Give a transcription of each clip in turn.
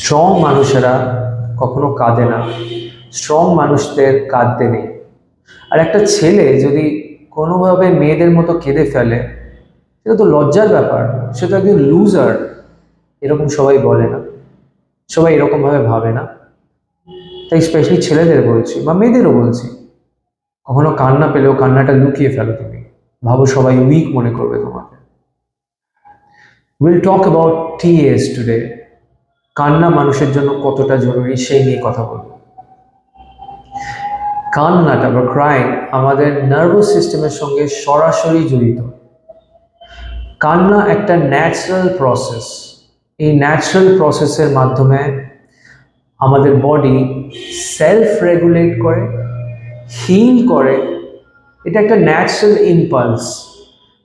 Strong মানুষেরা কখনো কাঁদে না, স্ট্রং মানুষদের কাঁদতে নেই। আর একটা ছেলে যদি কোনোভাবে মেয়েদের মতো কেঁদে ফেলে, সেটা তো লজ্জার ব্যাপার, সে তো একজন লুজার। এরকম সবাই বলে না, সবাই এরকমভাবে ভাবে না। তাই স্পেশালি ছেলেদের বলছি বা মেয়েদেরও বলছি, কখনো কান্না পেলেও কান্নাটা লুকিয়ে ফেলো। তুমি ভাবো সবাই উইক মনে করবে তোমাকে। Will talk about TS today. কান্না মানুষের জন্য কতটা জরুরি সেই নিয়ে কথা বলবো। কান্নাটা বা ক্রাইম আমাদের নার্ভাস সিস্টেমের সঙ্গে সরাসরি জড়িত। কান্না একটা ন্যাচারাল প্রসেস। এই ন্যাচারাল প্রসেসের মাধ্যমে আমাদের বডি সেলফ রেগুলেট করে, হিল করে। এটা একটা ন্যাচারাল ইম্পালস।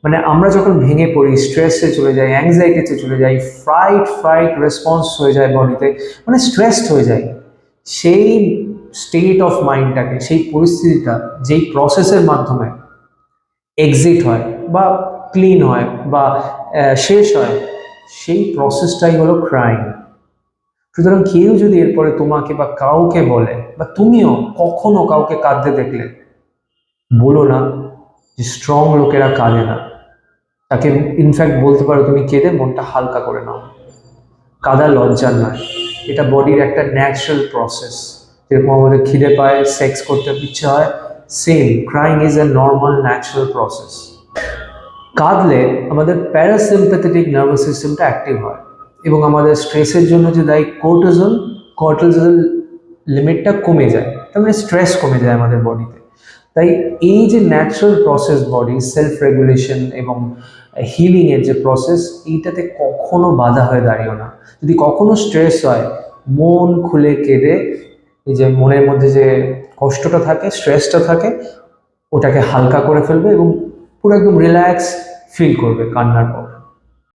মানে আমরা যখন ভেঙে পড়ি, স্ট্রেসে চলে যাই, অ্যাংজাইটিতে চলে যাই, ফাইট রেসপন্স হয়ে যায় বডিতে, মানে স্ট্রেসড হয়ে যায়, সেই স্টেট অফ মাইন্ডটাকে, সেই পরিস্থিতিটা যেই প্রসেসের মাধ্যমে এক্সিট হয় বা ক্লিন হয় বা শেষ হয়, সেই প্রসেসটাই হলো ক্রাইম। সুতরাং কেউ যদি এরপরে তোমাকে বা কাউকে বলে, বা তুমিও কখনো কাউকে কাঁদতে দেখলে, বলো না যে স্ট্রং লোকেরা কাঁদে না। তাকে ইনফ্যাক্ট বলতে পারো তুমি কেঁদে মনটা হালকা করে নাও। কাদা লজ্জার নয়, এটা বডির একটা ন্যাচারাল প্রসেস। যেরকম আমাদের খিদে পায়, সেক্স করতে ইচ্ছে হয়, same crying is a normal natural process. কাঁদলে আমাদের প্যারাসিম্প্যাথেটিক নার্ভাস সিস্টেমটা অ্যাক্টিভ হয় এবং আমাদের স্ট্রেসের জন্য যে দায়ী কর্টিজল লিমিটটা কমে যায়। তার মানে স্ট্রেস কমে যায় আমাদের বডিতে। তাই এই যে natural process, body self regulation এবং হিলিংয়ের যে প্রসেস, এইটাতে কখনো বাধা হয়ে দাঁড়িও না। যদি কখনো স্ট্রেস হয়, মন খুলে কেঁদে এই যে মনের মধ্যে যে কষ্টটা থাকে, স্ট্রেসটা থাকে, ওটাকে হালকা করে ফেলবে এবং পুরো একদম রিল্যাক্স ফিল করবে কান্নার পর।